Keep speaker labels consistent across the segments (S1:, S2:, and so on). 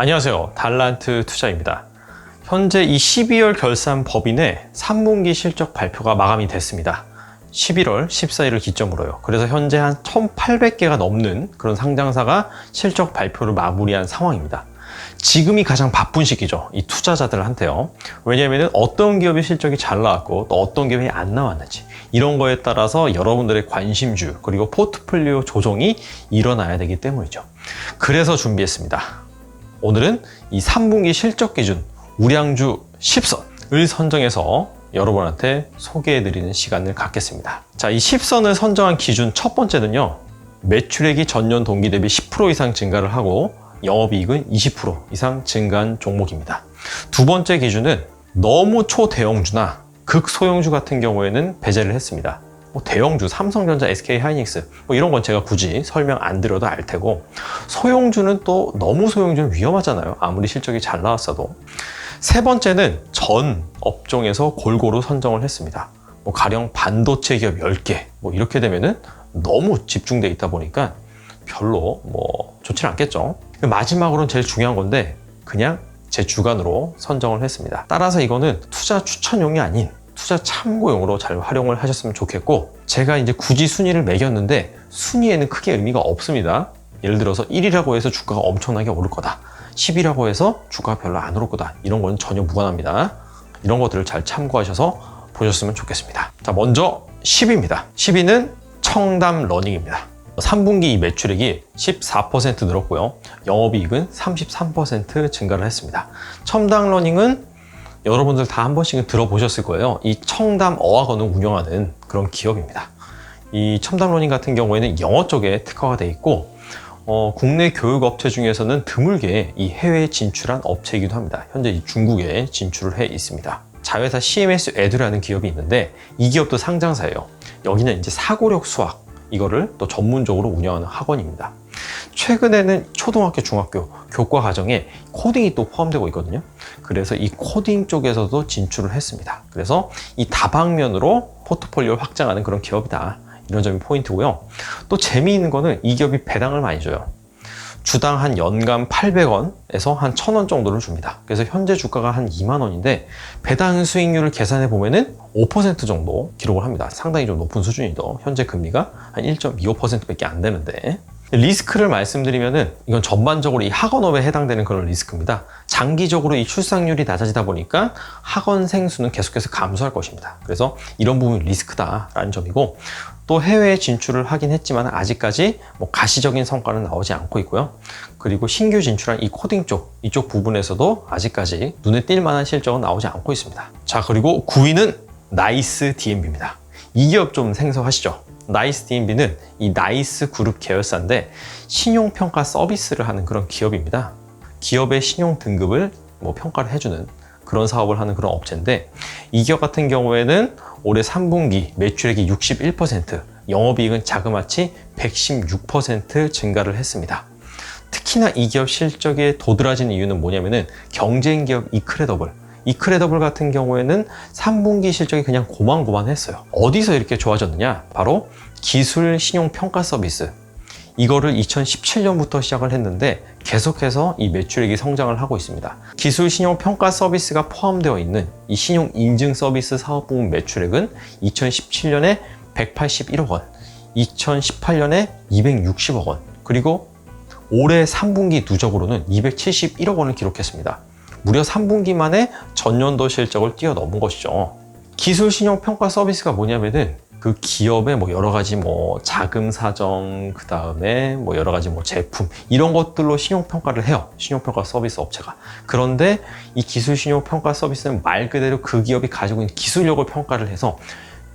S1: 안녕하세요. 달란트 투자입니다. 현재 이 12월 결산 법인의 3분기 실적 발표가 마감이 됐습니다. 11월 14일을 기점으로요. 그래서 현재 한 1,800개가 넘는 그런 상장사가 실적 발표를 마무리한 상황입니다. 지금이 가장 바쁜 시기죠. 이 투자자들한테요. 왜냐하면 어떤 기업의 실적이 잘 나왔고 또 어떤 기업이 안 나왔는지 이런 거에 따라서 여러분들의 관심주 그리고 포트폴리오 조정이 일어나야 되기 때문이죠. 그래서 준비했습니다. 오늘은 이 3분기 실적 기준 우량주 10선을 선정해서 여러분한테 소개해드리는 시간을 갖겠습니다. 자, 이 10선을 선정한 기준 첫 번째는요. 매출액이 전년 동기 대비 10% 이상 증가를 하고 영업이익은 20% 이상 증가한 종목입니다. 두 번째 기준은 너무 초대형주나 극소형주 같은 경우에는 배제를 했습니다. 대형주, 삼성전자, SK하이닉스 이런 건 제가 굳이 설명 안 드려도 알 테고, 소형주는 또 너무 소형주는 위험하잖아요. 아무리 실적이 잘 나왔어도. 세 번째는 전 업종에서 골고루 선정을 했습니다. 가령 반도체 기업 10개 이렇게 되면은 너무 집중돼 있다 보니까 별로 좋지 않겠죠. 마지막으로는 제일 중요한 건데 그냥 제 주관으로 선정을 했습니다. 따라서 이거는 투자 추천용이 아닌 투자 참고용으로 잘 활용을 하셨으면 좋겠고, 제가 이제 굳이 순위를 매겼는데 순위에는 크게 의미가 없습니다. 예를 들어서 1이라고 해서 주가가 엄청나게 오를 거다, 10이라고 해서 주가가 별로 안 오를 거다, 이런 건 전혀 무관합니다. 이런 것들을 잘 참고하셔서 보셨으면 좋겠습니다. 자, 먼저 10위입니다. 10위는 청담러닝입니다. 3분기 매출액이 14% 늘었고요. 영업이익은 33% 증가를 했습니다. 청담러닝은 여러분들 다 한 번씩은 들어보셨을 거예요. 이 청담 어학원을 운영하는 그런 기업입니다. 이 청담러닝 같은 경우에는 영어 쪽에 특화가 돼 있고, 국내 교육업체 중에서는 드물게 이 해외에 진출한 업체이기도 합니다. 현재 이 중국에 진출을 해 있습니다. 자회사 CMS 에듀라는 기업이 있는데 이 기업도 상장사예요. 여기는 이제 사고력 수학, 이거를 또 전문적으로 운영하는 학원입니다. 최근에는 초등학교, 중학교 교과 과정에 코딩이 또 포함되고 있거든요. 그래서 이 코딩 쪽에서도 진출을 했습니다. 그래서 이 다방면으로 포트폴리오를 확장하는 그런 기업이다, 이런 점이 포인트고요. 또 재미있는 거는 이 기업이 배당을 많이 줘요. 주당 한 연간 800원에서 한 1000원 정도를 줍니다. 그래서 현재 주가가 한 2만 원인데 배당 수익률을 계산해 보면은 5% 정도 기록을 합니다. 상당히 좀 높은 수준이죠. 현재 금리가 한 1.25%밖에 안 되는데, 리스크를 말씀드리면은 이건 전반적으로 이 학원업에 해당되는 그런 리스크입니다. 장기적으로 이 출산율이 낮아지다 보니까 학원생 수는 계속해서 감소할 것입니다. 그래서 이런 부분이 리스크다라는 점이고, 또 해외에 진출을 하긴 했지만 아직까지 가시적인 성과는 나오지 않고 있고요. 그리고 신규 진출한 이 코딩 쪽, 이쪽 부분에서도 아직까지 눈에 띌 만한 실적은 나오지 않고 있습니다. 자, 그리고 9위는 나이스 DMB입니다. 이 기업 좀 생소하시죠? 나이스 DMB는 이 나이스 그룹 계열사인데 신용평가 서비스를 하는 그런 기업입니다. 기업의 신용 등급을 평가를 해주는 그런 사업을 하는 그런 업체인데, 이 기업 같은 경우에는 올해 3분기 매출액이 61%, 영업이익은 자그마치 116% 증가를 했습니다. 특히나 이 기업 실적에 도드라진 이유는 뭐냐면은 경쟁기업 이크레더블 같은 경우에는 3분기 실적이 그냥 고만고만했어요. 어디서 이렇게 좋아졌느냐? 바로 기술 신용 평가 서비스. 이거를 2017년부터 시작을 했는데 계속해서 이 매출액이 성장을 하고 있습니다. 기술 신용 평가 서비스가 포함되어 있는 이 신용 인증 서비스 사업 부문 매출액은 2017년에 181억 원, 2018년에 260억 원, 그리고 올해 3분기 누적으로는 271억 원을 기록했습니다. 무려 3분기 만에 전년도 실적을 뛰어넘은 것이죠. 기술 신용 평가 서비스가 뭐냐면은 그 기업의 여러 가지 자금 사정, 그 다음에 여러 가지 제품, 이런 것들로 신용평가를 해요. 신용평가 서비스 업체가. 그런데 이 기술 신용평가 서비스는 말 그대로 그 기업이 가지고 있는 기술력을 평가를 해서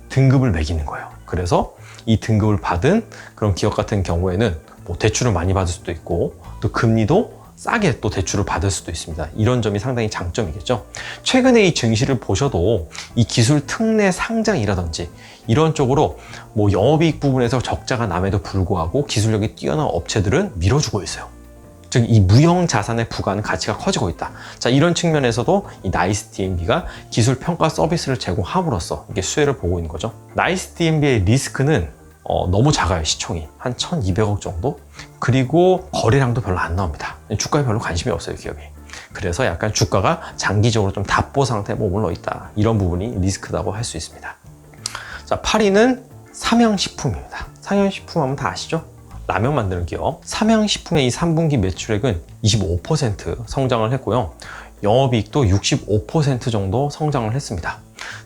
S1: 등급을 매기는 거예요. 그래서 이 등급을 받은 그런 기업 같은 경우에는 대출을 많이 받을 수도 있고, 또 금리도 싸게 또 대출을 받을 수도 있습니다. 이런 점이 상당히 장점이겠죠. 최근에 이 증시를 보셔도 이 기술 특례 상장이라든지 이런 쪽으로 영업이익 부분에서 적자가 남에도 불구하고 기술력이 뛰어난 업체들은 밀어주고 있어요. 즉 이 무형 자산에 부과하는 가치가 커지고 있다. 자, 이런 측면에서도 이 나이스 DMB가 기술 평가 서비스를 제공함으로써 이게 수혜를 보고 있는 거죠. 나이스 DMB의 리스크는 너무 작아요. 시총이 한 1200억 정도. 그리고 거래량도 별로 안 나옵니다. 주가에 별로 관심이 없어요, 기업이. 그래서 약간 주가가 장기적으로 좀 답보 상태에 머물러 있다, 이런 부분이 리스크라고 할 수 있습니다. 자, 8위는 삼양식품입니다. 삼양식품 하면 다 아시죠? 라면 만드는 기업. 삼양식품의 이 3분기 매출액은 25% 성장을 했고요. 영업이익도 65% 정도 성장을 했습니다.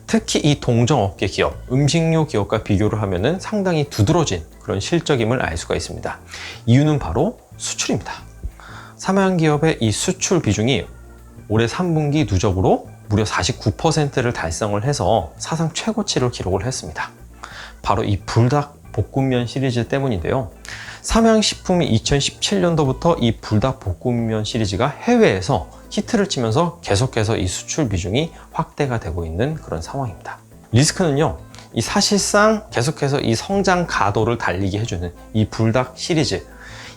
S1: 특히 이 동정업계 기업, 음식료 기업과 비교를 하면은 상당히 두드러진 그런 실적임을 알 수가 있습니다. 이유는 바로 수출입니다. 삼양기업의 이 수출 비중이 올해 3분기 누적으로 무려 49%를 달성을 해서 사상 최고치를 기록을 했습니다. 바로 이 불닭 볶음면 시리즈 때문인데요. 삼양식품이 2017년도부터 이 불닭 볶음면 시리즈가 해외에서 히트를 치면서 계속해서 이 수출 비중이 확대가 되고 있는 그런 상황입니다. 리스크는요, 이 사실상 계속해서 이 성장 가도를 달리게 해주는 이 불닭 시리즈,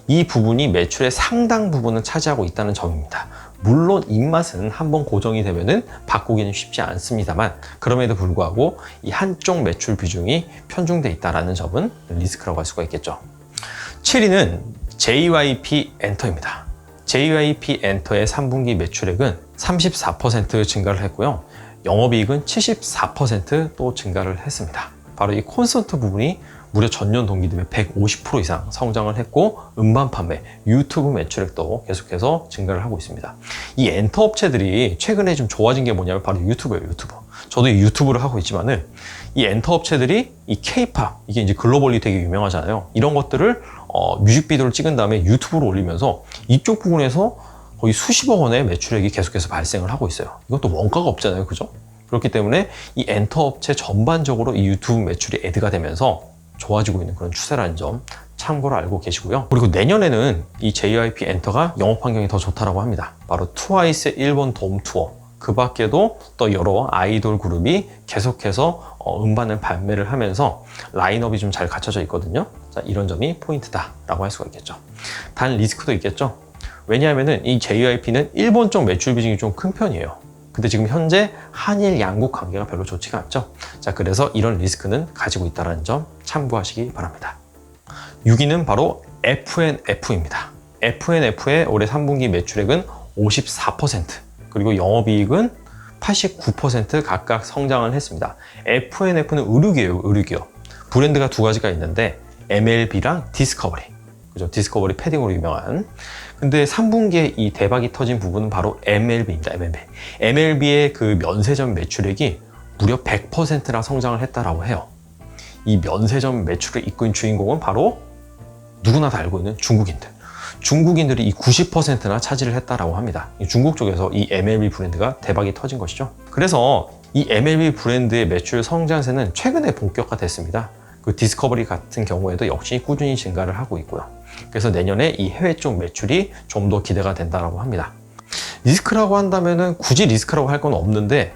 S1: 이 부분이 매출의 상당 부분을 차지하고 있다는 점입니다. 물론 입맛은 한번 고정이 되면은 바꾸기는 쉽지 않습니다만, 그럼에도 불구하고 이 한쪽 매출 비중이 편중돼 있다는 점은 리스크라고 할 수가 있겠죠. 7위는 JYP 엔터입니다. JYP 엔터의 3분기 매출액은 34% 증가를 했고요. 영업이익은 74% 증가를 했습니다. 바로 이 콘서트 부분이 무려 전년 동기 대비 150% 이상 성장을 했고, 음반 판매, 유튜브 매출액도 계속해서 증가를 하고 있습니다. 이 엔터 업체들이 최근에 좀 좋아진 게 뭐냐면 바로 유튜브예요, 유튜브. 저도 이 유튜브를 하고 있지만은 이 엔터 업체들이 이 K-팝, 이게 이제 글로벌리 되게 유명하잖아요. 이런 것들을 뮤직비디오를 찍은 다음에 유튜브로 올리면서 이쪽 부분에서 거의 수십억 원의 매출액이 계속해서 발생을 하고 있어요. 이것도 원가가 없잖아요, 그죠? 그렇기 때문에 이 엔터 업체 전반적으로 이 유튜브 매출이 애드가 되면서 좋아지고 있는 그런 추세라는 점 참고로 알고 계시고요. 그리고 내년에는 이 JYP 엔터가 영업 환경이 더 좋다라고 합니다. 바로 트와이스의 일본 돔 투어, 그 밖에도 또 여러 아이돌 그룹이 계속해서 음반을 발매를 하면서 라인업이 좀 잘 갖춰져 있거든요. 자, 이런 점이 포인트다라고 할 수가 있겠죠. 단 리스크도 있겠죠. 왜냐하면은 이 JYP는 일본 쪽 매출 비중이 좀 큰 편이에요. 근데 지금 현재 한일 양국 관계가 별로 좋지가 않죠. 자, 그래서 이런 리스크는 가지고 있다는 점 참고하시기 바랍니다. 6위는 바로 F&F입니다. F&F의 올해 3분기 매출액은 54%, 그리고 영업이익은 89% 각각 성장을 했습니다. F&F는 의류기업이에요, 의류기업. 브랜드가 두 가지가 있는데 MLB랑 디스커버리. 그죠? 디스커버리 패딩으로 유명한. 근데 3분기에 이 대박이 터진 부분은 바로 MLB입니다. MLB의 그 면세점 매출액이 무려 100%나 성장을 했다라고 해요. 이 면세점 매출을 이끈 주인공은 바로 누구나 다 알고 있는 중국인들. 중국인들이 이 90%나 차지를 했다라고 합니다. 중국 쪽에서 이 MLB 브랜드가 대박이 터진 것이죠. 그래서 이 MLB 브랜드의 매출 성장세는 최근에 본격화됐습니다. 그 디스커버리 같은 경우에도 역시 꾸준히 증가를 하고 있고요. 그래서 내년에 이 해외 쪽 매출이 좀 더 기대가 된다고 합니다. 리스크라고 한다면은 굳이 리스크라고 할 건 없는데,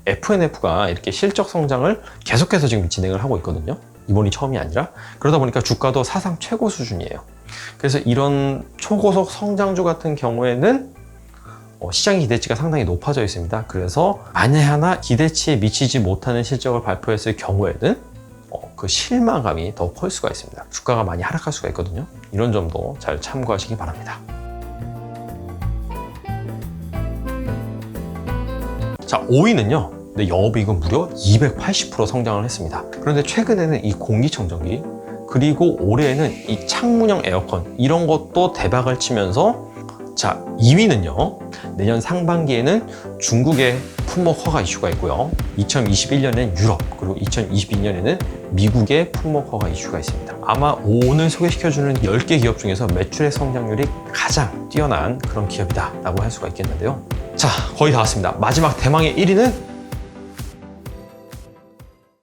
S1: F&F가 이렇게 실적 성장을 계속해서 지금 진행을 하고 있거든요. 이번이 처음이 아니라. 그러다 보니까 주가도 사상 최고 수준이에요. 그래서 이런 초고속 성장주 같은 경우에는 시장의 기대치가 상당히 높아져 있습니다. 그래서 만에 하나 기대치에 미치지 못하는 실적을 발표했을 경우에는 그 실망감이 더 클 수가 있습니다. 주가가 많이 하락할 수가 있거든요. 이런 점도 잘 참고하시기 바랍니다. 자, 5위는요. 근데 영업이익은 무려 280% 성장을 했습니다. 그런데 최근에는 이 공기청정기, 그리고 올해에는 이 창문형 에어컨, 이런 것도 대박을 치면서, 자, 2위는요. 내년 상반기에는 중국의 품목 허가 이슈가 있고요. 2021년엔 유럽, 그리고 2022년에는 미국의 품목 허가 이슈가 있습니다. 아마 오늘 소개시켜주는 10개 기업 중에서 매출의 성장률이 가장 뛰어난 그런 기업이다 라고 할 수가 있겠는데요. 자, 거의 다 왔습니다. 마지막 대망의 1위는